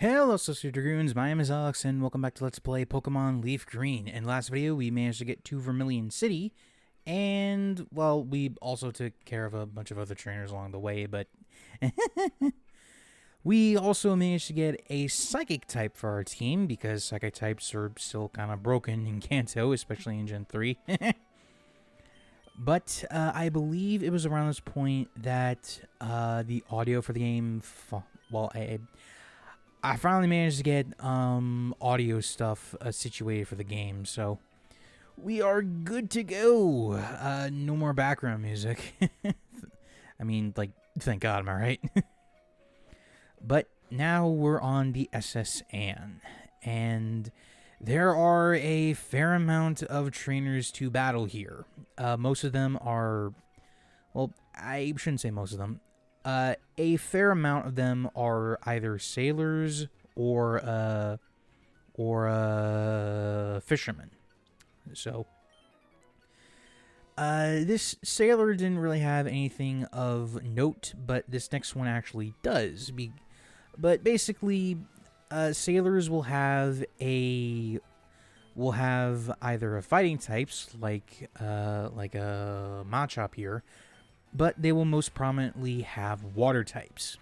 Hello, Associate Dragoons. My name is Alex, and welcome back to Let's Play Pokemon LeafGreen. In the last video, we managed to get to Vermillion City, and, well, we also took care of a bunch of other trainers along the way, but we also managed to get a Psychic type for our team, because Psychic types are still kind of broken in Kanto, especially in Gen 3. But I believe it was around this point that the audio for the game, I finally managed to get audio stuff situated for the game, so we are good to go. No more background music. I mean, like, thank God, am I right? But now we're on the SS Anne, and there are a fair amount of trainers to battle here. Most of them are, well, I shouldn't say most of them. A fair amount of them are either sailors or fishermen. So, this sailor didn't really have anything of note, but this next one actually does. But basically, sailors will have either a fighting types like a Machop here, but they will most prominently have water types.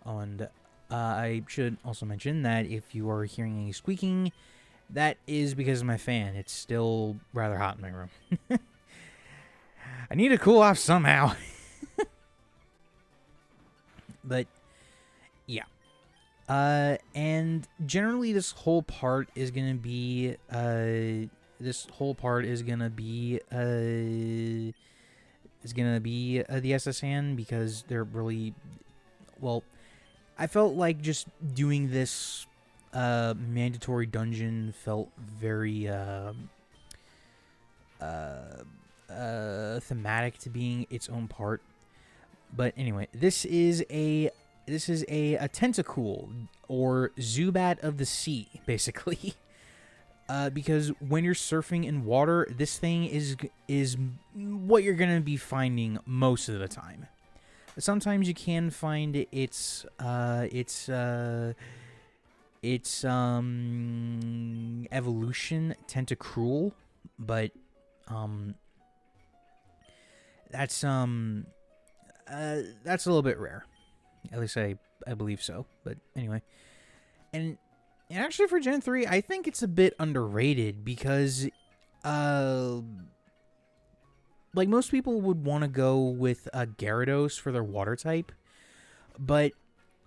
And I should also mention that if you are hearing any squeaking, that is because of my fan. It's still rather hot in my room. I need to cool off somehow. But, yeah. And generally this whole part is going to be, the SS Anne, because they're really, well, I felt like just doing this mandatory dungeon felt very thematic to being its own part. But anyway, this is a Tentacool, or Zubat of the sea, basically. Because when you're surfing in water, this thing is what you're gonna be finding most of the time. Sometimes you can find its evolution, Tentacruel, but that's a little bit rare. At least I believe so. But anyway, and actually for Gen 3, I think it's a bit underrated because, like, most people would want to go with Gyarados for their water type, but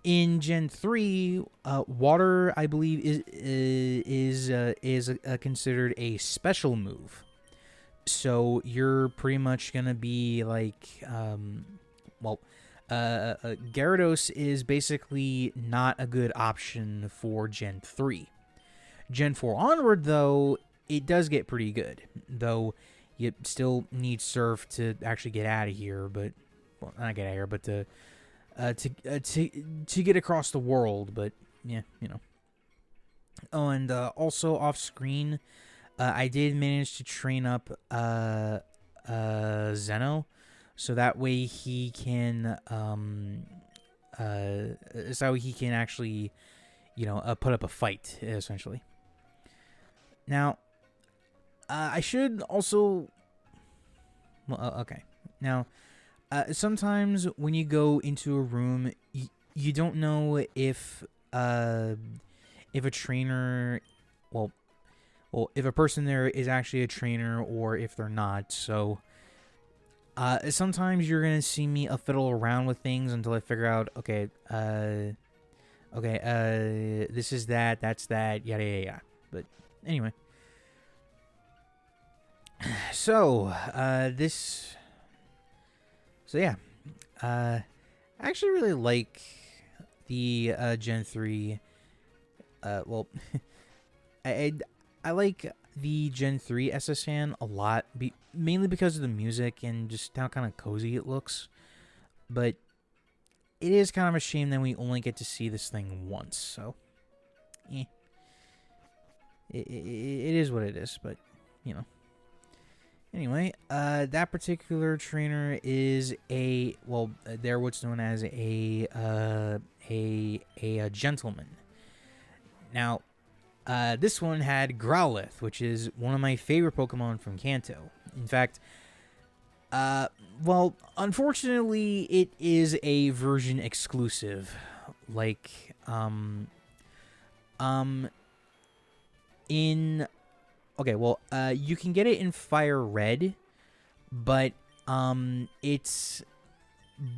in Gen 3, water, I believe, is considered a special move. So you're pretty much gonna be like, Gyarados is basically not a good option for Gen 3. Gen 4 onward, though, it does get pretty good. Though, you still need Surf to actually get out of here, but... Well, not get out of here, but to get across the world, but, yeah, you know. Oh, and also off-screen, I did manage to train up Zeno, so that way he can, actually, you know, put up a fight, essentially. Now, I should also, well, okay. Now, sometimes when you go into a room, you don't know if a trainer, well, if a person there is actually a trainer or if they're not, so... sometimes you're gonna see me fiddle around with things until I figure out, okay, this is that, that's that, yada yada yada. But anyway, so yeah, I actually really like the Gen 3. Well, I like the Gen 3 SS Anne a lot, mainly because of the music and just how kind of cozy it looks. But it is kind of a shame that we only get to see this thing once, so... It is what it is, but, you know. Anyway, that particular trainer is they're what's known as a gentleman. Now, this one had Growlithe, which is one of my favorite Pokemon from Kanto. In fact, well, unfortunately, it is a version exclusive. Like, in... Okay, well, you can get it in Fire Red, but,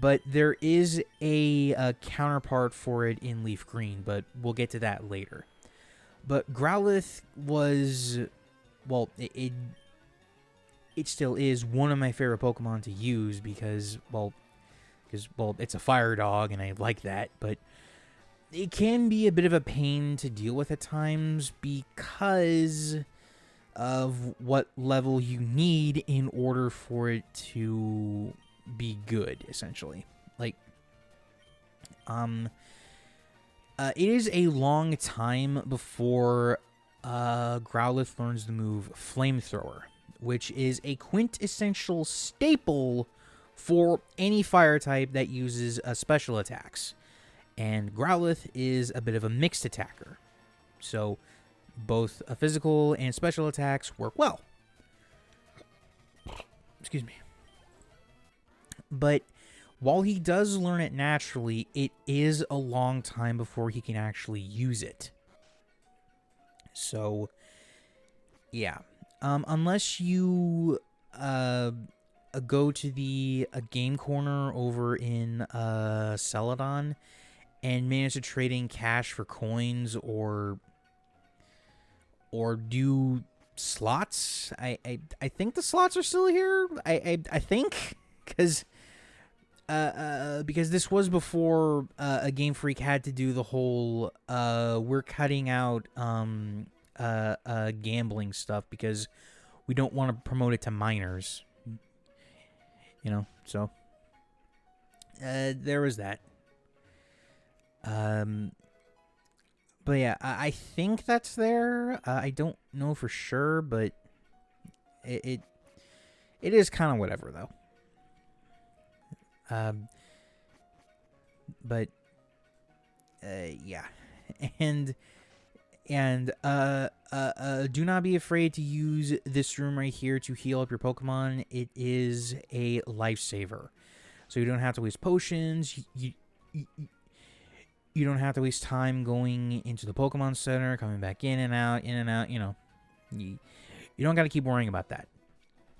But there is a counterpart for it in Leaf Green, but we'll get to that later. But Growlithe was, well, it still is one of my favorite Pokemon to use because it's a fire dog and I like that, but it can be a bit of a pain to deal with at times because of what level you need in order for it to be good, essentially. Like, it is a long time before Growlithe learns the move Flamethrower, which is a quintessential staple for any fire type that uses special attacks. And Growlithe is a bit of a mixed attacker. So both physical and special attacks work well. Excuse me. But while he does learn it naturally, it is a long time before he can actually use it. So, yeah. Unless you go to the game corner over in Celadon and manage to trade in cash for coins or do slots. I think the slots are still here. I think because this was before a Game Freak had to do the whole we're cutting out gambling stuff because we don't want to promote it to minors. You know, so there was that. But yeah, I think that's there. I don't know for sure, but it is kind of whatever though. But yeah, and do not be afraid to use this room right here to heal up your Pokemon. It is a lifesaver, so you don't have to waste potions. You don't have to waste time going into the Pokemon Center, coming back in and out, you know. You don't got to keep worrying about that.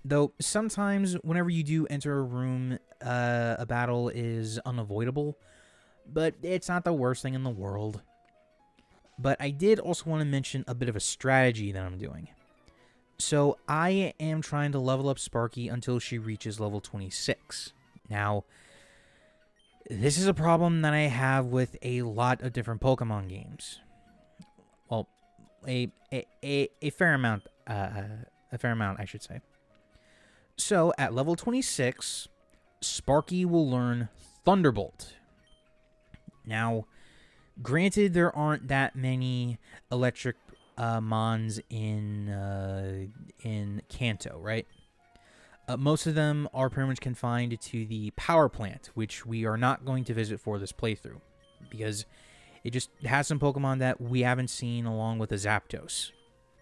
Though, sometimes, whenever you do enter a room, a battle is unavoidable. But it's not the worst thing in the world. But I did also want to mention a bit of a strategy that I'm doing. So, I am trying to level up Sparky until she reaches level 26. Now, this is a problem that I have with a lot of different Pokemon games. Well, a fair amount, I should say. So, at level 26, Sparky will learn Thunderbolt. Now, granted, there aren't that many electric mons in Kanto, right? Most of them are pretty much confined to the power plant, which we are not going to visit for this playthrough, because it just has some Pokemon that we haven't seen along with the Zapdos,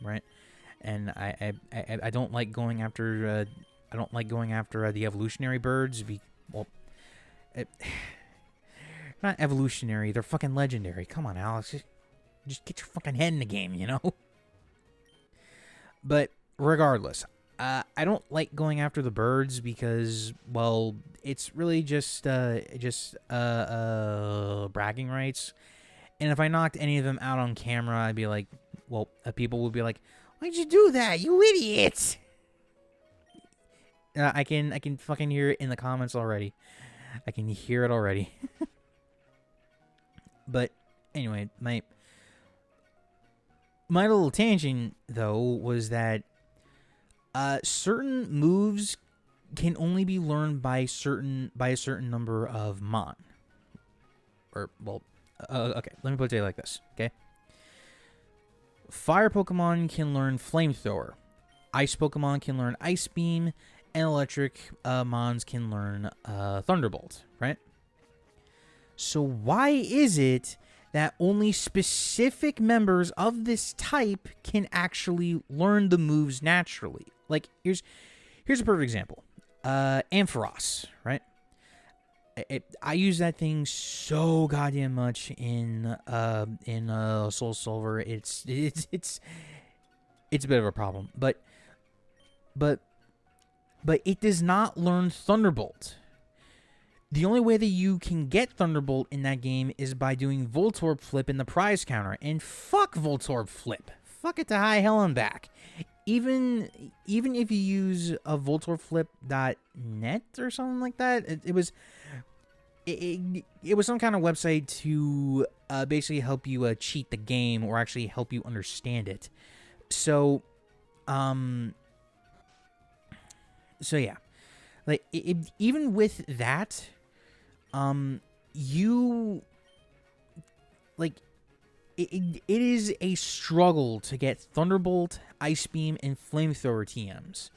right? And I don't like going after the evolutionary birds. Not evolutionary, they're fucking legendary. Come on, Alex, just get your fucking head in the game, you know. But regardless, I don't like going after the birds because, well, it's really just bragging rights. And if I knocked any of them out on camera, I'd be like, well, people would be like, "Why'd you do that, you idiot?" I can fucking hear it in the comments already. I can hear it already. But anyway, my little tangent though was that certain moves can only be learned by a certain number of mon. Or, well, okay, let me put it like this, okay? Fire Pokemon can learn Flamethrower. Ice Pokemon can learn Ice Beam. And electric mons can learn Thunderbolt, right? So why is it that only specific members of this type can actually learn the moves naturally. Like, here's a perfect example. Ampharos, right? I use that thing so goddamn much in Soul Silver. It's a bit of a problem, but it does not learn Thunderbolt. The only way that you can get Thunderbolt in that game is by doing Voltorb Flip in the prize counter, and fuck Voltorb Flip. Fuck it to high hell and back. Even if you use a VoltorbFlip.net or something like that, it was some kind of website to basically help you cheat the game or actually help you understand it. So yeah, like even with that, you like it is a struggle to get Thunderbolt, Ice Beam, and Flamethrower TMs.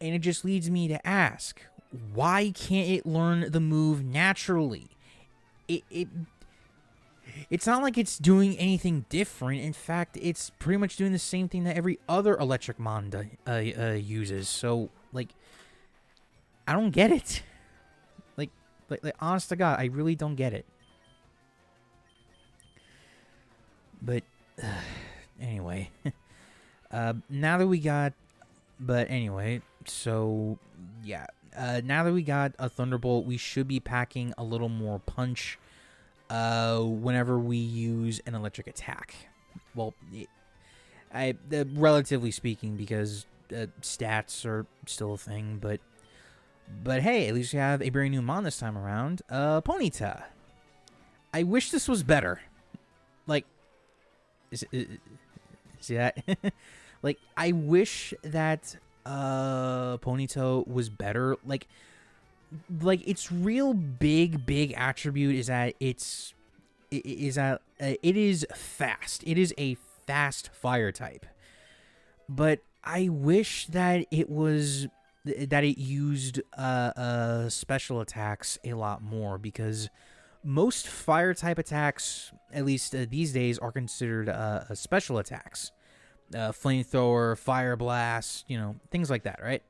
And it just leads me to ask, why can't it learn the move naturally? It's not like it's doing anything different. In fact, it's pretty much doing the same thing that every other electric mon uses. So, like, I don't get it. Like, honest to God, I really don't get it. But, anyway. Now that we got... But anyway, so, yeah. Now that we got a Thunderbolt, we should be packing a little more punch whenever we use an electric attack. Well, relatively speaking, because stats are still a thing, but hey, at least we have a brand new mon this time around, Ponyta. I wish this was better. Like, see that? Like, I wish that Ponyta was better. Like its real big attribute is that it is fast. It is a fast fire type. But I wish that it used special attacks a lot more, because most fire type attacks, at least these days, are considered special attacks. Flamethrower, fire blast, things like that, right?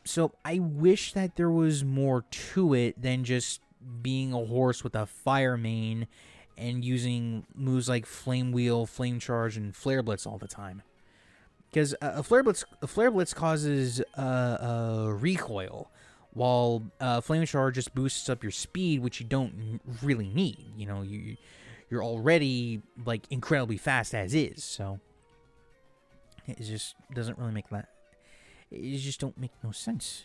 So I wish that there was more to it than just being a horse with a fire mane and using moves like Flame Wheel, Flame Charge, and Flare Blitz all the time. Because a Flare Blitz causes recoil, while Flame Charge just boosts up your speed, which you don't really need. You're already like incredibly fast as is, so it just doesn't really make that. It just don't make no sense.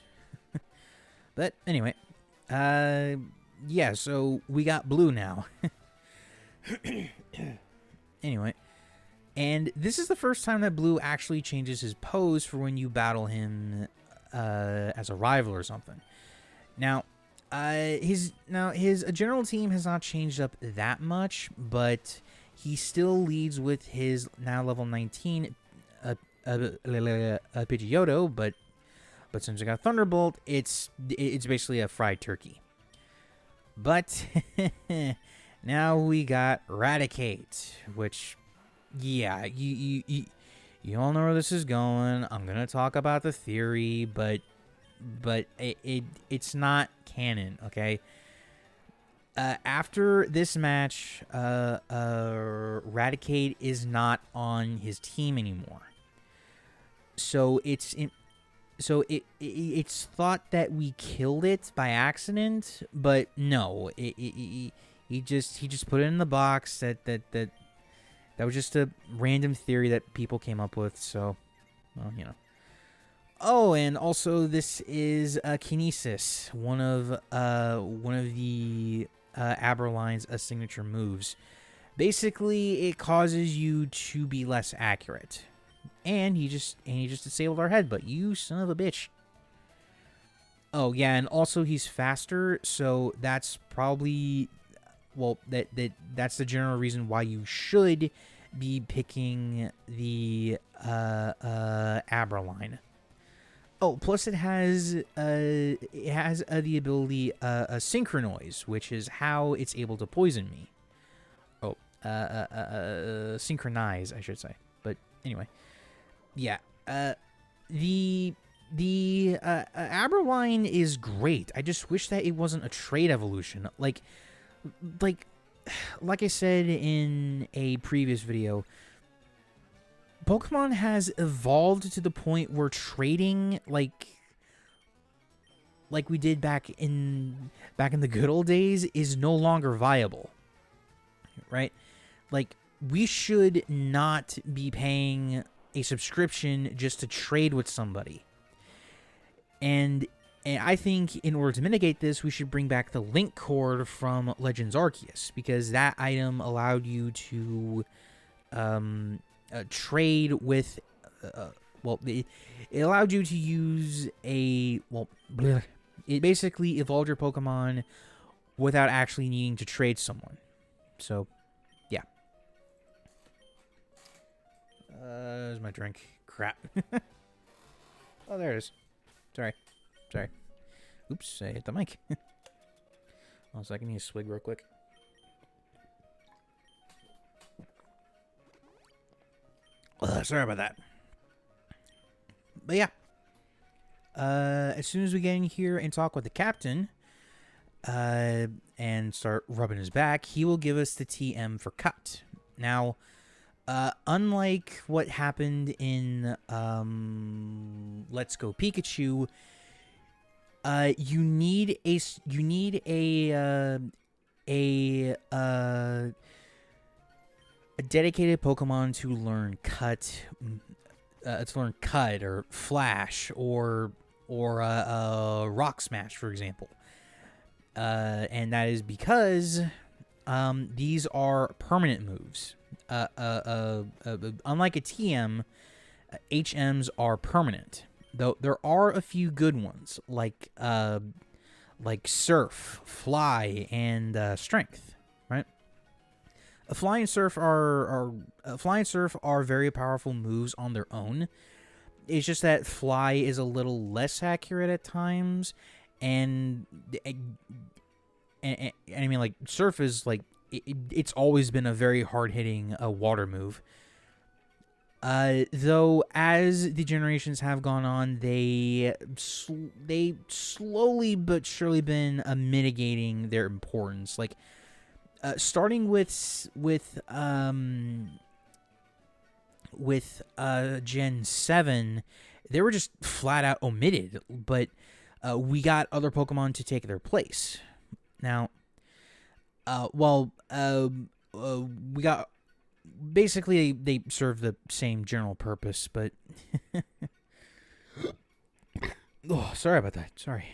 But anyway, yeah, so we got Blue now. Anyway, and this is the first time that Blue actually changes his pose for when you battle him as a rival or something. Now, his general team has not changed up that much, but he still leads with his now level 19 Pidgeotto, but since we got Thunderbolt, it's basically a fried turkey. But now we got Raticate, which, yeah, you all know where this is going. I'm gonna talk about the theory, but it's not canon, okay? After this match, Raticate is not on his team anymore. So it's thought that we killed it by accident, but no, he just put it in the box. That was just a random theory that people came up with. So, well, Oh, and also this is Kinesis, one of the Aberline's signature moves. Basically, it causes you to be less accurate. And he just disabled our headbutt. You son of a bitch. Oh yeah, and also he's faster, so that's probably, well, that's the general reason why you should be picking the Aberline. Oh, plus it has the ability synchronize, which is how it's able to poison me. Oh, synchronize, I should say. But anyway, yeah. The Aberline is great. I just wish that it wasn't a trade evolution. Like I said in a previous video, Pokemon has evolved to the point where trading, like we did back in the good old days, is no longer viable. Right? Like, we should not be paying a subscription just to trade with somebody. And I think in order to mitigate this, we should bring back the link cord from Legends Arceus, because that item allowed you to trade with, it allowed you to use it basically evolved your Pokemon without actually needing to trade someone. So, yeah. There's my drink. Crap. Oh, there it is. Sorry. Oops, I hit the mic. 1 second, I need a swig real quick. Sorry about that. But yeah. As soon as we get in here and talk with the captain, and start rubbing his back, he will give us the TM for cut. Now, unlike what happened in Let's Go Pikachu, you need a dedicated Pokemon to learn cut, or Flash, or Rock Smash, for example. And that is because these are permanent moves. Unlike a TM, HMs are permanent. Though there are a few good ones, like Surf, Fly, and Strength. Right? Fly and Surf are very powerful moves on their own. It's just that Fly is a little less accurate at times, and I mean, like, Surf is like it's always been a very hard hitting water move. Though as the generations have gone on, they slowly but surely been mitigating their importance. Like, starting with Gen 7, they were just flat out omitted, but we got other Pokemon to take their place. Now, we got, basically they serve the same general purpose, but oh, sorry about that. Sorry.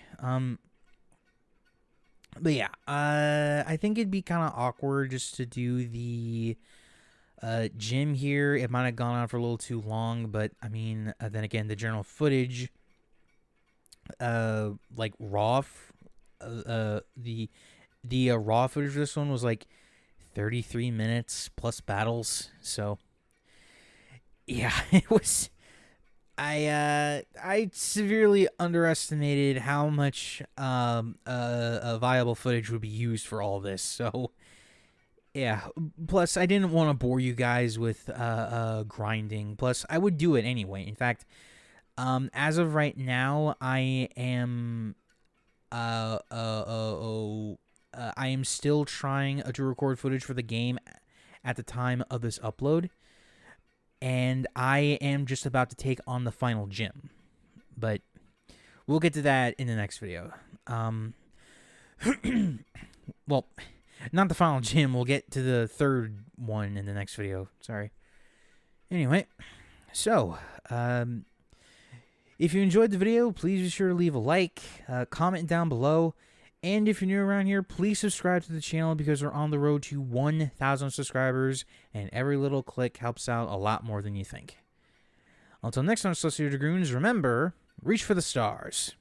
But yeah, I think it'd be kind of awkward just to do the gym here. It might have gone on for a little too long, but I mean, then again, the general footage, like raw, the raw footage of this one was like 33 minutes plus battles. So yeah, it was. I severely underestimated how much viable footage would be used for all this. So yeah, plus I didn't want to bore you guys with grinding. Plus I would do it anyway. In fact, as of right now, I am still trying to record footage for the game at the time of this upload. And I am just about to take on the final gym. But we'll get to that in the next video. Well, not the final gym. We'll get to the third one in the next video. Sorry. Anyway, so, if you enjoyed the video, please be sure to leave a like, comment down below. And if you're new around here, please subscribe to the channel, because we're on the road to 1,000 subscribers, and every little click helps out a lot more than you think. Until next time, Celestial Dragoons, remember, reach for the stars.